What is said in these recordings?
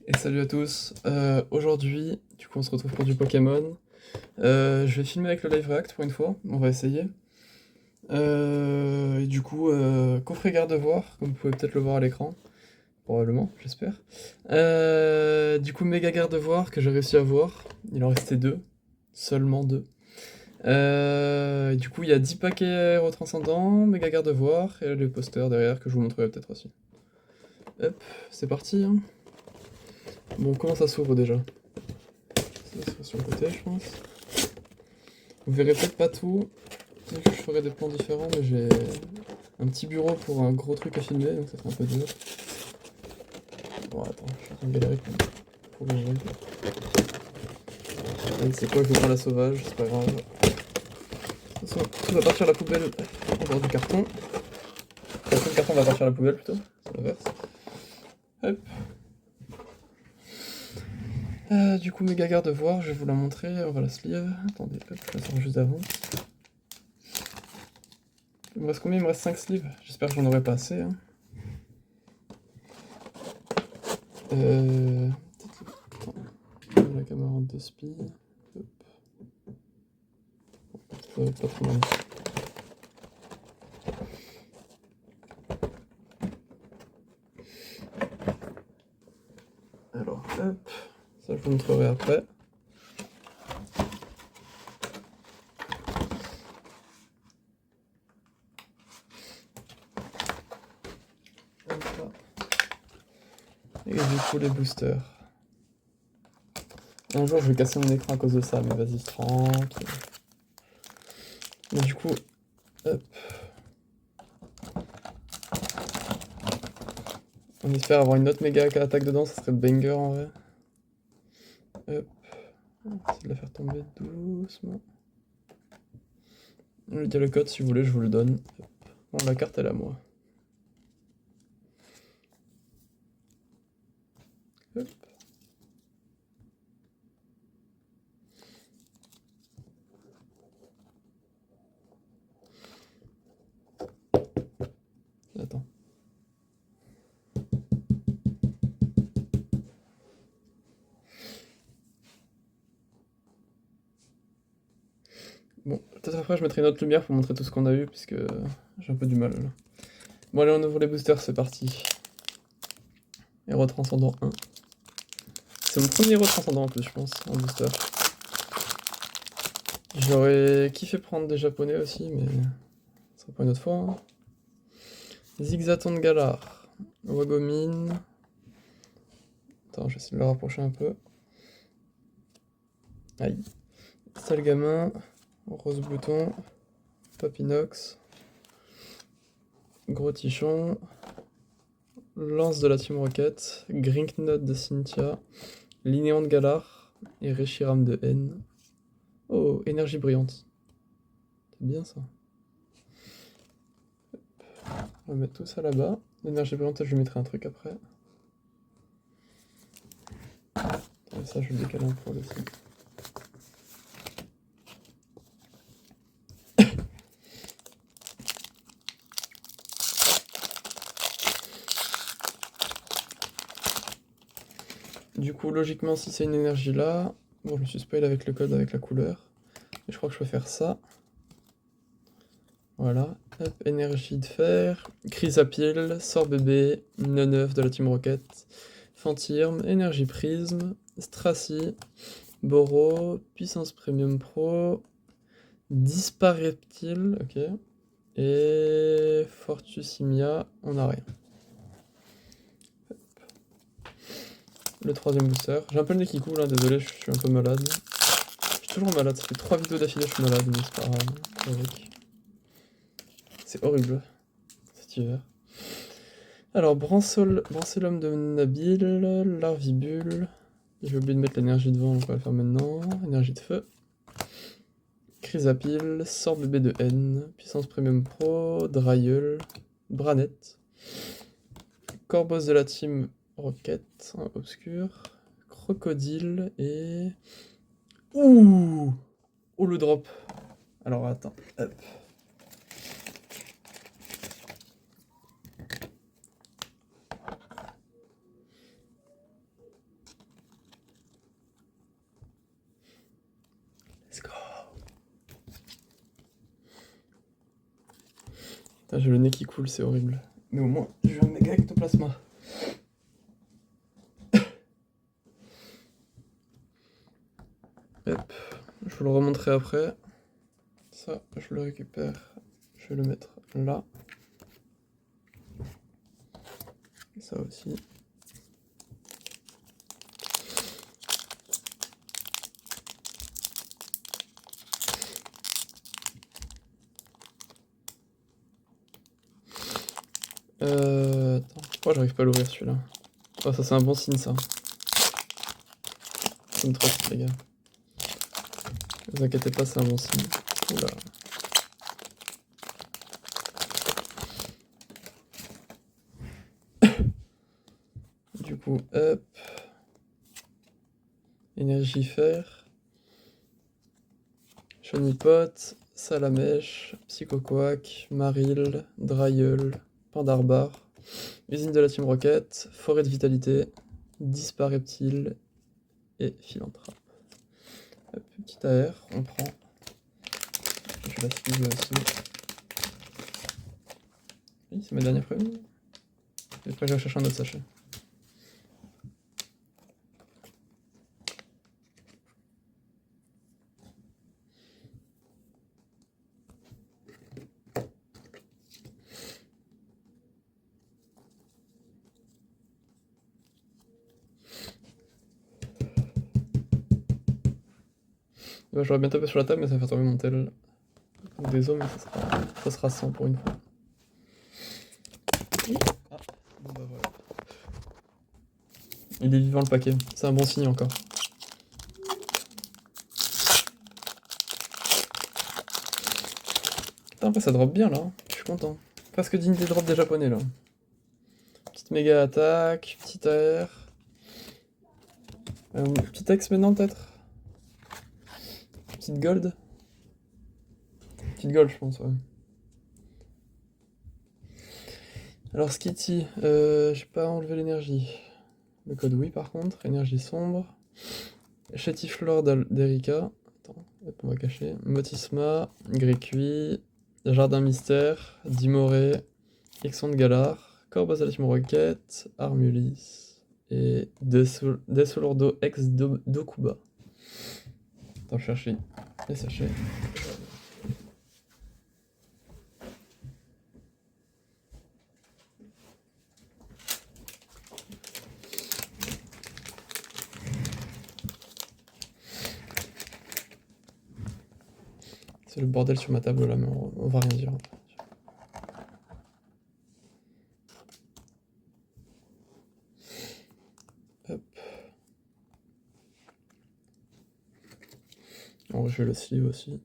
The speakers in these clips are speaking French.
Et salut à tous. Aujourd'hui, du coup, on se retrouve pour du Pokémon. Je vais filmer avec le live react pour une fois. On va essayer. Et du coup, coffret garde-voir, comme vous pouvez peut-être le voir à l'écran. Probablement, j'espère. Du coup, méga garde-voir que j'ai réussi à voir. Il en restait deux. Seulement deux. Et du coup, il y a 10 paquets retranscendants, méga garde-voir, et les posters derrière que je vous montrerai peut-être aussi. Hop, c'est parti, hein. Bon, comment ça s'ouvre déjà? Ça sera sur le côté, je pense. Vous verrez peut-être pas tout, vu que je ferai des plans différents, mais j'ai un petit bureau pour un gros truc à filmer, donc ça sera un peu dur. Bon, attends, je suis en train de galérer pour l'ouvrir. Allez, c'est quoi, je vous prends la sauvage, c'est pas grave. De toute façon, tout va partir à la poubelle en bord du carton. Enfin, le carton va partir à la poubelle plutôt, c'est l'inverse. Hop. Du coup, méga garde-voir, je vais vous la montrer, on va la sleeve. Attendez, hop, je la sors juste avant. Il me reste combien? Il me reste 5 sleeves. J'espère que j'en aurai pas assez. Hein. Attends, la caméra en 2 speed. Hop. Ça va être pas trop mal. Alors, hop. Ça, je vous montrerai après. Et du coup, les boosters. Un jour, je vais casser mon écran à cause de ça, mais vas-y, tranquille. Mais du coup, hop. On espère avoir une autre méga attaque dedans, ça serait banger en vrai. Hop. On va essayer de la faire tomber doucement. Il y a le code si vous voulez, je vous le donne. Hop. Bon, la carte elle est à moi. Hop. Attends. Bon, peut-être après je mettrai une autre lumière pour montrer tout ce qu'on a eu, puisque j'ai un peu du mal là. Bon allez, on ouvre les boosters, c'est parti. Héros transcendant 1. C'est mon premier héros transcendant en plus, je pense, en booster. J'aurais kiffé prendre des japonais aussi, mais ça sera pas une autre fois. Hein. Zigzaton de Galar. Wagomine. Attends, je vais essayer de le rapprocher un peu. Aïe. Sale gamin. Rose bouton. Papinox. Gros tichon. Lance de la Team Rocket. Grinknot de Cynthia. Linéon de Galar. Et Reshiram de N. Oh, énergie brillante. C'est bien ça. On va mettre tout ça là-bas. L'énergie brillante, je lui mettrai un truc après. Et ça, je le décale un poil aussi. Du coup, logiquement, si c'est une énergie là, bon, je me suis spoil avec le code, avec la couleur. Et je crois que je peux faire ça. Voilà. Hop, énergie de fer, Chrysapile, sort bébé, Neuf de la Team Rocket, Fantirm, énergie prisme, Stracy, Boro, puissance premium pro, Dispareptile, ok. Et Fortusimia, on n'a rien. Le troisième booster. J'ai un peu le nez qui coule, hein, désolé, je suis un peu malade. Je suis toujours malade, ça fait 3 vidéos d'affilée, je suis malade, mais c'est pas grave. C'est horrible, cet hiver. Alors, Brancellum de Nabil, Larvibule. J'ai oublié de mettre l'énergie devant, donc on va le faire maintenant. Énergie de feu. Chrysapile, sort bébé de N, puissance premium pro, Dryel, Branette, Corboss de la team Rocket, obscur, Crocodile et... Ouh! Oh le drop! Alors attends, hop. Ah, j'ai le nez qui coule, c'est horrible. Mais au moins, j'ai un méga ectoplasma. Hop, je vous le remontrerai après. Ça, je le récupère. Je vais le mettre là. Ça aussi. Attends, pourquoi j'arrive pas à l'ouvrir celui-là? Oh, ça c'est un bon signe ça. Ça me trotte les gars. Ne vous inquiétez pas, c'est un bon signe. Oula. Du coup, hop. Énergifère. Chenipote, Salamèche, Psychoquack, Maril, Drailleul, Pandarbar, Usine de la Team Rocket, Forêt de Vitalité, Dispareptile et Philanthrope. Hop, petit AR, on prend. Je la sleeve aussi. Oui, c'est ma dernière prévue. Et après, je vais chercher un autre sachet. Ouais, j'aurais bien tapé sur la table, mais ça va faire tomber mon tel. Désolé, mais ça sera 100 pour une fois. Ah, bon bah voilà. Il est vivant le paquet, c'est un bon signe encore. Putain, après ça drop bien là, je suis content. Presque digne des drops des japonais là. Petite méga attaque, petite AR. Petit X maintenant peut-être. Petite gold. Petite gold je pense, ouais. Alors Skitty, j'ai pas enlevé l'énergie. Le code oui par contre, énergie sombre. Chétiflore d'Erika. Attends, hop, on va cacher. Motisma, Grécuit, Jardin Mystère, Dimoré, Exxon de Galar, Corbeau à la Team Rocket, Armulis et Desolordo ex Dokuba. Attends, je cherche les sachets. C'est le bordel sur ma table là, mais on va rien dire. Hop. Bon, je vais le sleeve aussi.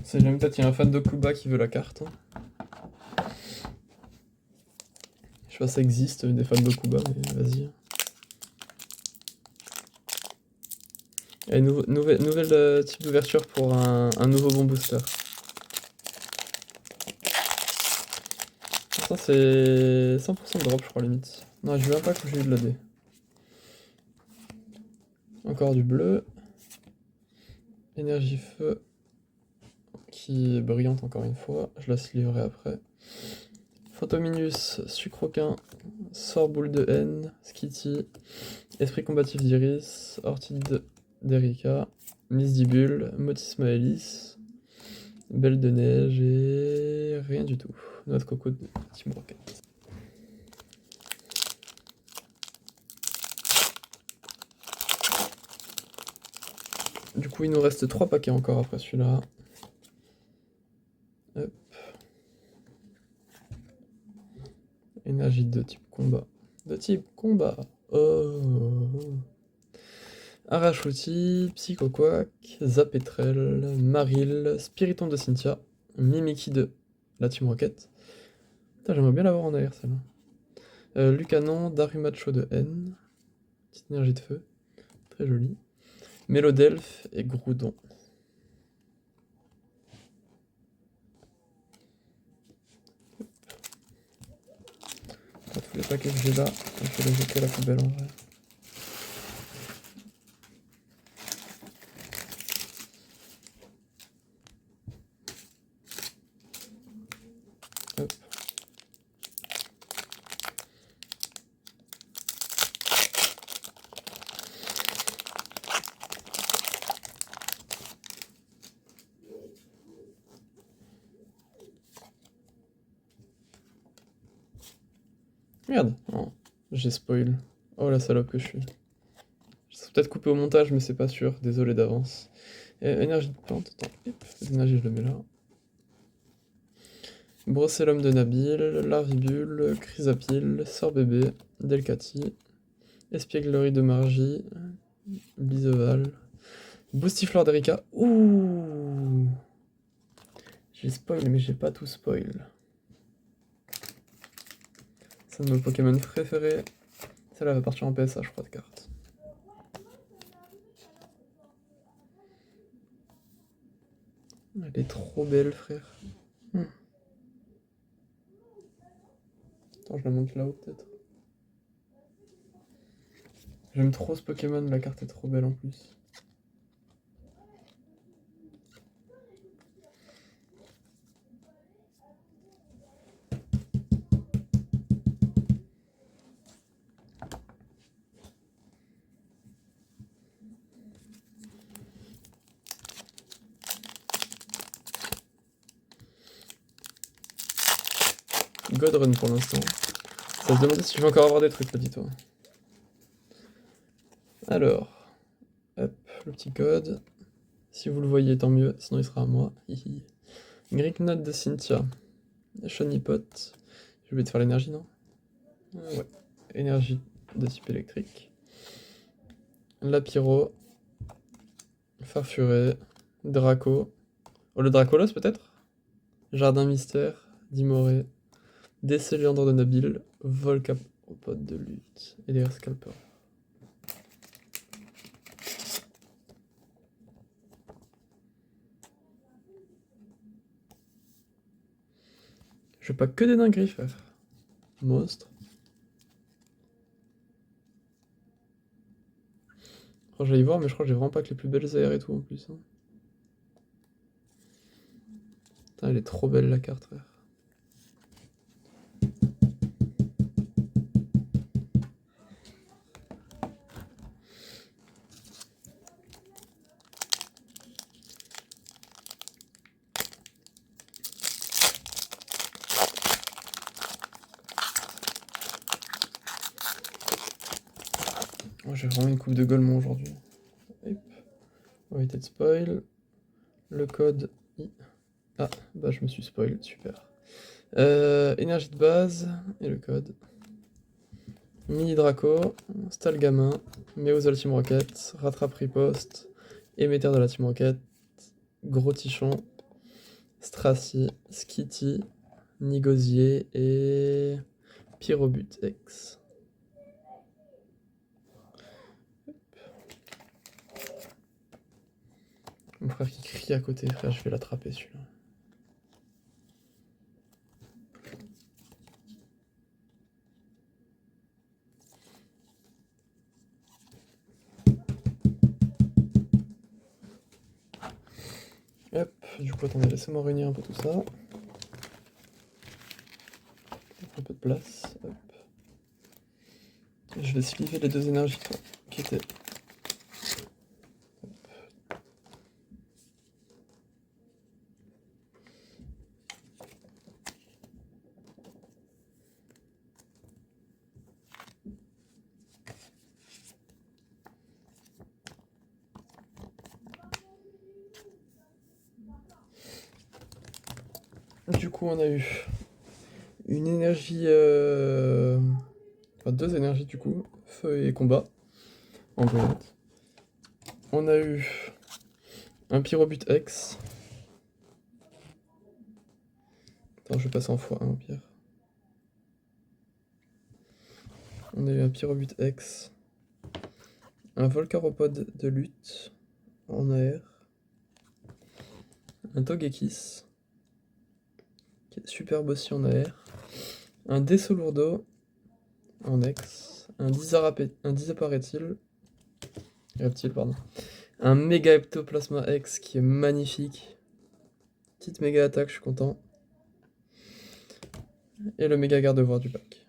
C'est jamais peut-être qu'il y a un fan de Kuba qui veut la carte. Je sais pas si ça existe des fans de Kuba, mais vas-y. Et nouvelle type d'ouverture pour un nouveau bon booster. Pourtant c'est 100% de drop je crois limite. Non, j'ai eu un pack où j'ai eu de la D. Encore du bleu. Énergie feu. Qui est brillante encore une fois. Je la sleeverai après. Photominus, Sucroquin, Sort boule de haine, Skitty, Esprit combatif d'Iris, Orchide d'Erika, Misdibule, Motisma Hélice, Belle de neige et rien du tout. Noix de coco de Team Rocket. Du coup, il nous reste 3 paquets encore après celui-là. Hop. Énergie de type combat. De type combat. Oh. Arachouti, Psychoquack, Zapetrel, Maril, Spiritombe de Cynthia, Mimiki de la Team Rocket. Putain, j'aimerais bien l'avoir en AR celle-là. Lucanon, Darumacho de N. Petite énergie de feu. Très jolie. Mélodelph et Groudon. Tous les paquets que j'ai là, je vais les jeter à la poubelle en vrai. Merde, oh, j'ai spoil. Oh la salope que je suis. Je serais peut-être coupé au montage, mais c'est pas sûr. Désolé d'avance. Énergie de plante, attends, hop, l'énergie je le mets là. Brossellum de Nabil, Larvibule, Chrysapile, Sorbébé, Delcati, Espièglerie de Margie, Biseval, Boostiflore d'Erika. Ouh! J'ai spoil, mais j'ai pas tout spoil. C'est un de mes Pokémon préférés. Celle-là va partir en PSA, je crois, de carte. Elle est trop belle, frère. Attends, je la monte là-haut, peut-être. J'aime trop ce Pokémon, la carte est trop belle en plus. Godrun pour l'instant. Ça se demandait si je vais encore avoir des trucs, là, dis-toi. Alors, hop, le petit code. Si vous le voyez, tant mieux, sinon il sera à moi. Gricknot de Cynthia. Shonipot. Je vais te faire l'énergie, non? Ouais. Énergie de type électrique. Lapiro. Farfuré. Draco. Oh, le Dracolos peut-être? Jardin mystère. Dimoré. Décéliandre de Nabil. Volcapod de lutte. Et des Scalper. Je fais pas que des dingueries, frère. Monstre. Oh, j'allais y voir, mais je crois que j'ai vraiment pas que les plus belles AR et tout en plus. Hein. Putain, elle est trop belle la carte, frère. Oh, j'ai vraiment une coupe de Golemon aujourd'hui. Éviter de spoil. Le code I. Ah, bah je me suis spoil, super. Énergie de base, et le code. Mini Draco, Stalgamin, Méozol Team Rocket, Rattrape Riposte, Émetteur de la Team Rocket, Gros Tichon, Stracy, Skitty, Nigosier et Pyrobut X. Mon frère qui crie à côté, frère, je vais l'attraper celui-là. Hop, du coup, attendez, laissez-moi réunir un peu tout ça. Un peu de place. Hop. Je vais sliver les deux énergies qui étaient. Du coup, on a eu une énergie. Enfin, deux énergies du coup, feu et combat, en brillante. On a eu un Pyrobut X. Attends, je passe en x1 au pire. On a eu un Pyrobut X. Un Volcaropode de lutte en AR. Un Togekiss. Qui est superbe aussi en AR. Un Desolourdo en X. Un Dizaparetil. Reptile, pardon. Un Méga Ectoplasma X qui est magnifique. Petite méga attaque, je suis content. Et le méga garde-voir du pack.